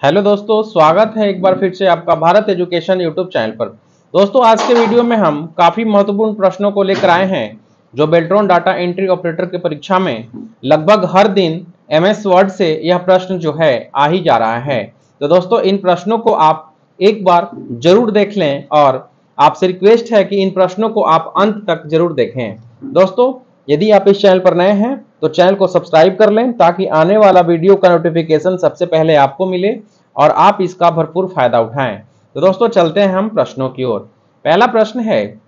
Hello दोस्तों, स्वागत है एक बार फिर से आपका भारत एजुकेशन यूट्यूब चैनल पर। दोस्तों, आज के वीडियो में हम काफी महत्वपूर्ण प्रश्नों को लेकर आए हैं जो बेल्ट्रॉन डाटा एंट्री ऑपरेटर की परीक्षा में लगभग हर दिन एमएस वर्ड से यह प्रश्न जो है आ ही जा रहा है। तो दोस्तों, इन प्रश्नों को आप एक बार जरूर देख लें और आपसे रिक्वेस्ट है कि इन प्रश्नों को आप अंत तक जरूर देखें। दोस्तों, यदि आप इस चैनल पर नए हैं तो चैनल को सब्सक्राइब कर लें ताकि आने वाला वीडियो का नोटिफिकेशन सबसे पहले आपको मिले और आप इसका भरपूर फायदा उठाएं। तो दोस्तों, चलते हैं हम प्रश्नों की ओर। पहला प्रश्न है,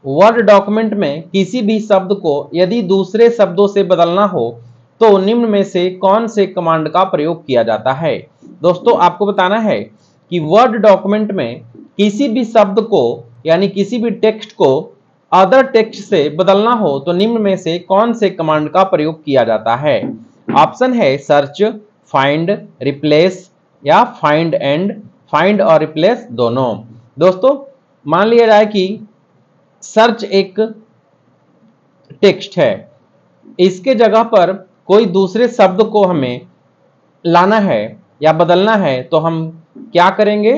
वर्ड डॉक्यूमेंट में किसी भी शब्द को यदि दूसरे शब्दों से बदलना हो तो निम्न में से कौन से कमांड का प्रयोग किया जाता है। दोस्तों, आपको बताना है कि वर्ड डॉक्यूमेंट में किसी भी शब्द को यानी किसी भी टेक्स्ट को अदर टेक्स्ट से बदलना हो तो निम्न में से कौन से कमांड का प्रयोग किया जाता है। ऑप्शन है सर्च, फाइंड, रिप्लेस या फाइंड और रिप्लेस दोनों। दोस्तों, मान लिया जाए कि सर्च एक टेक्स्ट है, इसके जगह पर कोई दूसरे शब्द को हमें लाना है या बदलना है तो हम क्या करेंगे,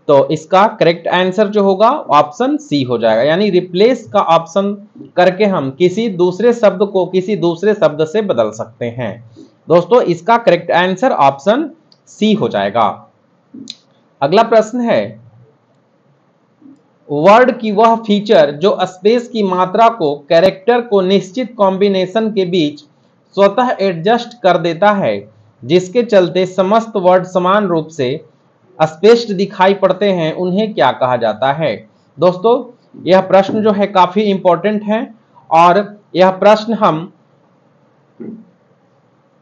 तो इसका करेक्ट आंसर जो होगा ऑप्शन सी हो जाएगा, यानी रिप्लेस का ऑप्शन करके हम किसी दूसरे शब्द को किसी दूसरे शब्द से बदल सकते हैं। दोस्तों, इसका करेक्ट आंसर ऑप्शन सी हो जाएगा। अगला प्रश्न है, वर्ड की वह फीचर जो स्पेस की मात्रा को कैरेक्टर को निश्चित कॉम्बिनेशन के बीच स्वतः एडजस्ट कर देता है जिसके चलते समस्त वर्ड समान रूप से स्पेस्ड दिखाई पड़ते हैं, उन्हें क्या कहा जाता है। दोस्तों, यह प्रश्न जो है काफी इंपॉर्टेंट है और यह प्रश्न हम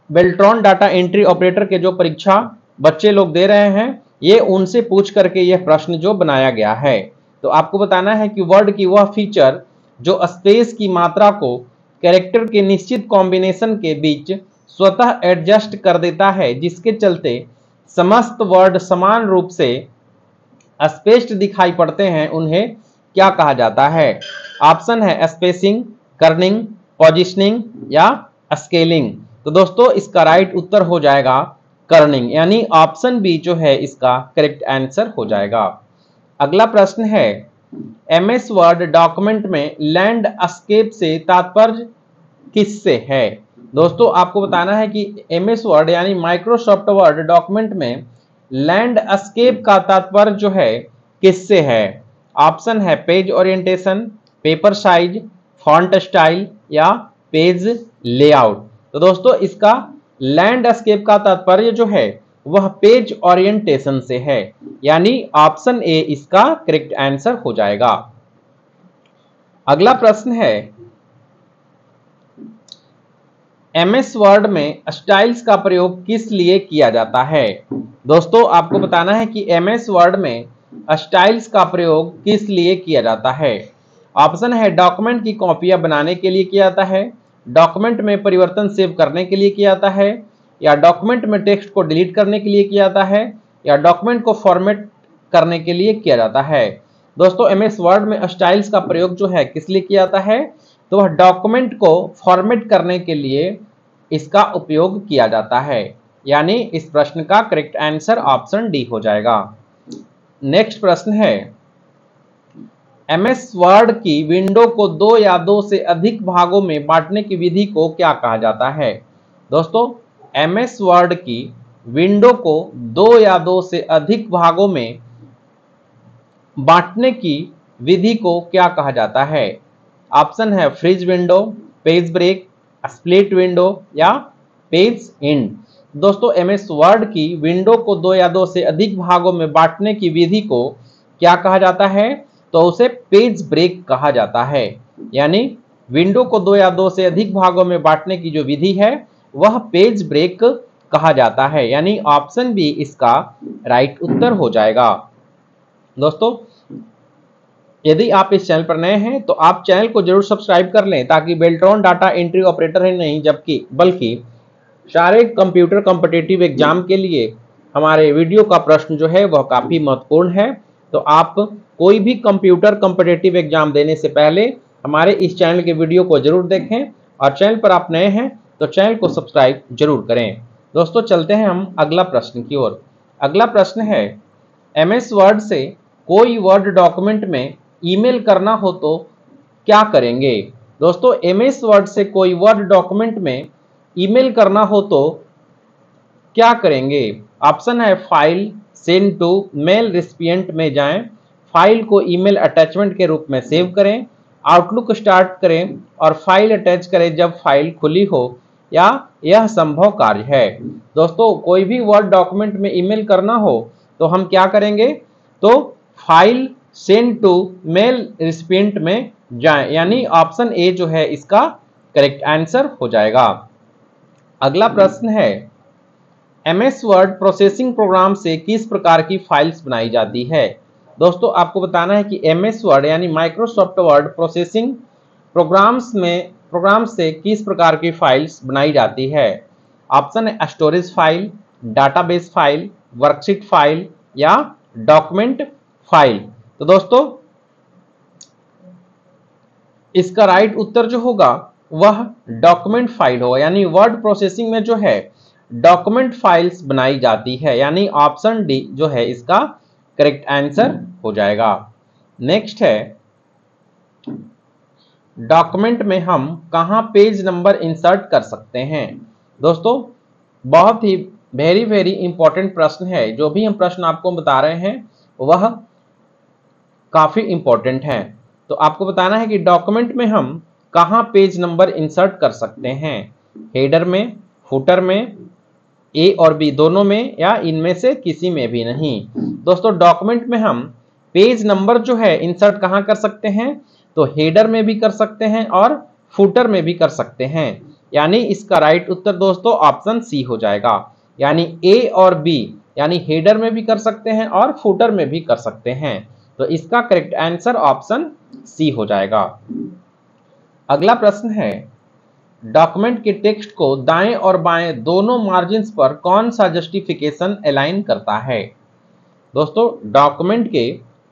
बेल्ट्रॉन डाटा एंट्री ऑपरेटर के जो परीक्षा बच्चे लोग दे रहे हैं ये उनसे पूछ करके यह प्रश्न जो बनाया गया है। तो आपको बताना है कि वर्ड की वह फीचर जो स्पेस की मात्रा को कैरेक्टर के निश्चित कॉम्बिनेशन के बीच स्वतः एडजस्ट कर देता है जिसके चलते समस्त वर्ड समान रूप से स्पेस्ड दिखाई पड़ते हैं, उन्हें क्या कहा जाता है। ऑप्शन है स्पेसिंग, कर्निंग, पोजिशनिंग या स्केलिंग। तो दोस्तों, इसका राइट उत्तर हो जाएगा कर्निंग, यानी ऑप्शन बी जो है इसका करेक्ट आंसर हो जाएगा। अगला प्रश्न है, एमएस वर्ड डॉक्यूमेंट में लैंडस्केप से तात्पर्य किससे है। दोस्तों, आपको बताना है कि एमएस वर्ड यानी माइक्रोसॉफ्ट वर्ड डॉक्यूमेंट में लैंडस्केप का तात्पर्य जो है किससे है। ऑप्शन है page orientation, paper size, font style या पेज लेआउट। तो दोस्तों, इसका लैंडस्केप का तात्पर्य जो है वह पेज ओरिएंटेशन से है, यानी ऑप्शन ए इसका करेक्ट आंसर हो जाएगा। अगला प्रश्न है, एमएस वर्ड में स्टाइल्स का प्रयोग किस लिए किया जाता है। दोस्तों, आपको बताना है कि एमएस वर्ड में स्टाइल्स का प्रयोग किस लिए किया जाता है। ऑप्शन है डॉक्यूमेंट की कॉपियां बनाने के लिए किया जाता है, डॉक्यूमेंट में परिवर्तन सेव करने के लिए किया जाता है, या डॉक्यूमेंट में टेक्स्ट को डिलीट करने के लिए किया जाता है, या डॉक्यूमेंट को फॉर्मेट करने के लिए किया जाता है। दोस्तों, एमएस वर्ड में स्टाइल्स का प्रयोग जो है किस लिए किया जाता है, तो वह डॉक्यूमेंट को फॉर्मेट करने के लिए इसका उपयोग किया जाता है, यानी इस प्रश्न का करेक्ट आंसर ऑप्शन डी हो जाएगा। नेक्स्ट प्रश्न है, एमएस वर्ड की विंडो को दो या दो से अधिक भागों में बांटने की विधि को क्या कहा जाता है। दोस्तों, एमएस वर्ड की विंडो को दो या दो से अधिक भागों में बांटने की विधि को क्या कहा जाता है। ऑप्शन है freeze window, page break, split window या पेज एंड। दोस्तों, एमएस वर्ड की विंडो को दो या दो से अधिक भागों में बांटने की विधि को क्या कहा जाता है, तो उसे पेज ब्रेक कहा जाता है, यानी विंडो को दो या दो से अधिक भागों में बांटने की जो विधि है वह पेज ब्रेक कहा जाता है, यानी ऑप्शन बी इसका राइट उत्तर हो जाएगा। दोस्तों, यदि आप इस चैनल पर नए हैं तो आप चैनल को जरूर सब्सक्राइब कर लें ताकि बेल्ट्रॉन डाटा एंट्री ऑपरेटर ही नहीं बल्कि सारे कंप्यूटर कॉम्पिटिटिव एग्जाम के लिए हमारे वीडियो का प्रश्न जो है वह काफी महत्वपूर्ण है तो आप कोई भी कंप्यूटर कॉम्पिटिटिव एग्जाम देने से पहले हमारे इस चैनल के वीडियो को जरूर देखें, और चैनल पर आप नए हैं तो चैनल को सब्सक्राइब जरूर करें। दोस्तों चलते हैं हम अगला प्रश्न की ओर। अगला प्रश्न है, MS वर्ड से कोई वर्ड डॉक्यूमेंट में ईमेल करना हो तो क्या करेंगे। दोस्तों MS वर्ड से कोई वर्ड डॉक्यूमेंट में ईमेल करना हो तो क्या करेंगे। ऑप्शन है file, send to, mail recipient में जाएं, फाइल को ईमेल अटैचमेंट के रूप में सेव करें, आउटलुक स्टार्ट करें और फाइल अटैच करें जब फाइल खुली हो, या यह संभव कार्य है। दोस्तों कोई भी वर्ड डॉक्यूमेंट में ईमेल करना हो तो हम क्या करेंगे, तो file, send to, mail recipient में जाएं, यानी ऑप्शन ए जो है इसका करेक्ट आंसर हो जाएगा। अगला प्रश्न है, MS वर्ड प्रोसेसिंग प्रोग्राम से किस प्रकार की फाइल्स बनाई जाती है। दोस्तों आपको बताना है कि MS वर्ड यानी माइक्रोसॉफ्ट वर्ड प्रोसेसिंग प्रोग्राम से किस प्रकार की फाइल्स बनाई जाती है। ऑप्शन है storage file, database file, worksheet file या डॉक्यूमेंट फाइल। तो दोस्तों इसका राइट उत्तर जो होगा वह डॉक्यूमेंट फाइल होगा, यानी वर्ड प्रोसेसिंग में जो है डॉक्यूमेंट फाइल्स बनाई जाती है, यानी ऑप्शन डी जो है इसका करेक्ट आंसर हो जाएगा। नेक्स्ट है, डॉक्यूमेंट में हम कहां पेज नंबर इंसर्ट कर सकते हैं। दोस्तों बहुत ही वेरी इंपॉर्टेंट प्रश्न है। जो भी हम प्रश्न आपको बता रहे हैं वह काफी इंपॉर्टेंट है। तो आपको बताना है कि डॉक्यूमेंट में हम कहां पेज नंबर इंसर्ट कर सकते हैं। हेडर में, फुटर में, ए और बी दोनों में, या इनमें से किसी में भी नहीं। दोस्तों डॉक्यूमेंट में हम पेज नंबर जो है इंसर्ट कहां कर सकते हैं, तो हेडर में भी कर सकते हैं और फुटर में भी कर सकते हैं, यानी इसका राइट उत्तर दोस्तों ऑप्शन सी हो जाएगा। यानी ए और बी, यानी हेडर में भी कर सकते हैं और फुटर में भी कर सकते हैं। तो इसका करेक्ट आंसर ऑप्शन सी हो जाएगा। अगला प्रश्न है, डॉक्यूमेंट के टेक्स्ट को दाएं और बाएं दोनों मार्जिन्स पर कौन सा जस्टिफिकेशन अलाइन करता है। दोस्तों डॉक्यूमेंट के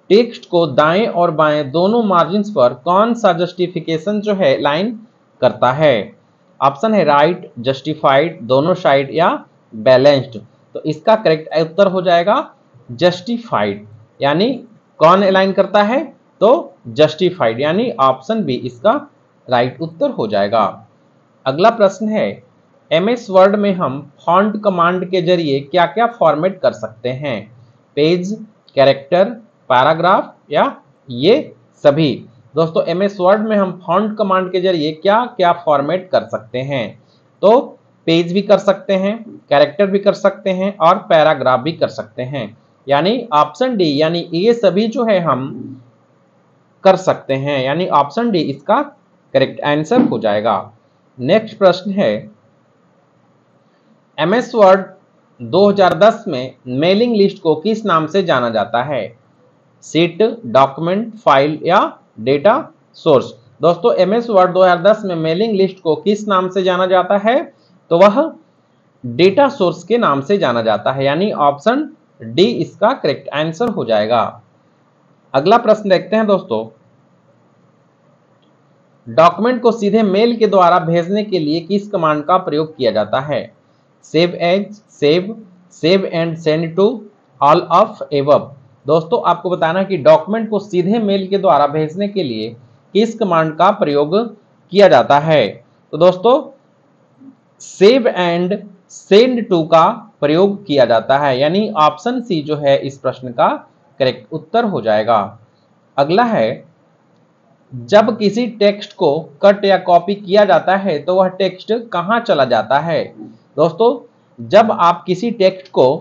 टेक्स्ट को दाएं और बाएं दोनों मार्जिन्स पर कौन सा जस्टिफिकेशन जो है अलाइन करता है। ऑप्शन है राइट, जस्टिफाइड, दोनों साइड या बैलेंस्ड। तो इसका करेक्ट उत्तर हो जाएगा जस्टिफाइड, यानी कौन अलाइन करता है, तो जस्टिफाइड, यानी ऑप्शन बी इसका राइट उत्तर हो जाएगा। अगला प्रश्न है, MS वर्ड में हम फॉन्ट कमांड के जरिए क्या क्या फॉर्मेट कर सकते हैं। पेज, कैरेक्टर, पैराग्राफ या ये सभी। दोस्तों MS वर्ड में हम फॉन्ट कमांड के जरिए क्या क्या फॉर्मेट कर सकते हैं, तो पेज भी कर सकते हैं, कैरेक्टर भी कर सकते हैं और पैराग्राफ भी कर सकते हैं, यानी ऑप्शन डी, यानी ये सभी जो है हम कर सकते हैं, यानी ऑप्शन डी इसका करेक्ट आंसर हो जाएगा। नेक्स्ट प्रश्न है, MS वर्ड 2010 में मेलिंग लिस्ट को किस नाम से जाना जाता है। सीट, डॉक्यूमेंट, फाइल या डेटा सोर्स। दोस्तों MS वर्ड 2010 में मेलिंग लिस्ट को किस नाम से जाना जाता है, तो वह डेटा सोर्स के नाम से जाना जाता है, यानी ऑप्शन डी इसका करेक्ट आंसर हो जाएगा। अगला प्रश्न देखते हैं दोस्तों, डॉक्यूमेंट को सीधे मेल के द्वारा भेजने के लिए किस कमांड का प्रयोग किया जाता है। Save as, save and send to, all of above. दोस्तों आपको बताना है कि डॉक्यूमेंट को सीधे मेल के द्वारा भेजने के लिए किस कमांड का प्रयोग किया जाता है। तो दोस्तों सेव एंड सेंड टू का प्रयोग किया जाता है, यानी ऑप्शन सी जो है इस प्रश्न का करेक्ट उत्तर हो जाएगा। अगला है, जब किसी टेक्स्ट को कट या कॉपी किया जाता है तो वह टेक्स्ट कहां चला जाता है। दोस्तों जब आप किसी टेक्स्ट को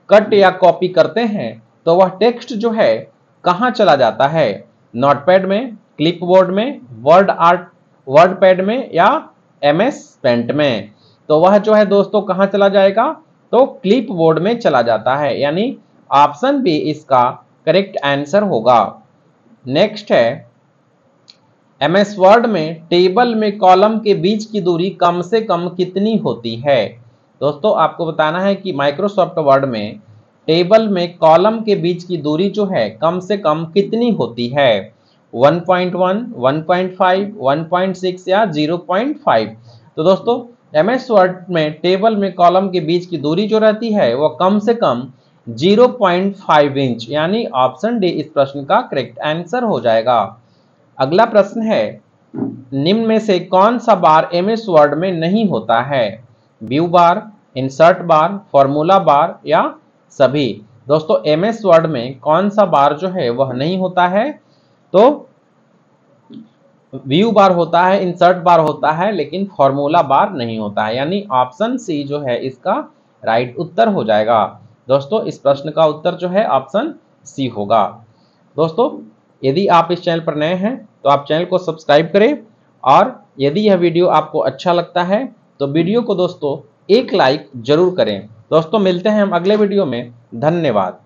कट या कॉपी करते हैं तो वह टेक्स्ट जो है कहां चला जाता है। नोटपैड में, क्लिपबोर्ड में, वर्ड पैड में या MS पेंट में। तो वह जो है दोस्तों कहां चला जाएगा, तो क्लिपबोर्ड में चला जाता है, यानी ऑप्शन बी इसका करेक्ट आंसर होगा। नेक्स्ट है, MS वर्ड में टेबल में कॉलम के बीच की दूरी कम से कम कितनी होती है। दोस्तों आपको बताना है कि माइक्रोसॉफ्ट वर्ड में टेबल में कॉलम के बीच की दूरी जो है कम से कम कितनी होती है? 1.1, 1.5, 1.6 या 0.5? तो दोस्तों एमएस वर्ड में टेबल में कॉलम के बीच की दूरी जो रहती है वो कम से कम 0.5 इंच, यानी ऑप्शन डी इस प्रश्न का करेक्ट आंसर हो जाएगा। अगला प्रश्न है, निम्न में से कौन सा बार एमएस वर्ड में नहीं होता है? व्यू बार, इंसर्ट बार, फॉर्मूला बार या सभी? दोस्तों एमएस वर्ड में कौन सा बार जो है वह नहीं होता है? तो व्यू बार होता है, इंसर्ट बार होता है, लेकिन फॉर्मूला बार नहीं होता है, यानी ऑप्शन सी जो है इसका राइट उत्तर हो जाएगा। दोस्तों इस प्रश्न का उत्तर जो है ऑप्शन सी होगा। दोस्तों यदि आप इस चैनल पर नए हैं तो आप चैनल को सब्सक्राइब करें, और यदि यह वीडियो आपको अच्छा लगता है तो वीडियो को दोस्तों एक लाइक जरूर करें। दोस्तों मिलते हैं हम अगले वीडियो में। धन्यवाद।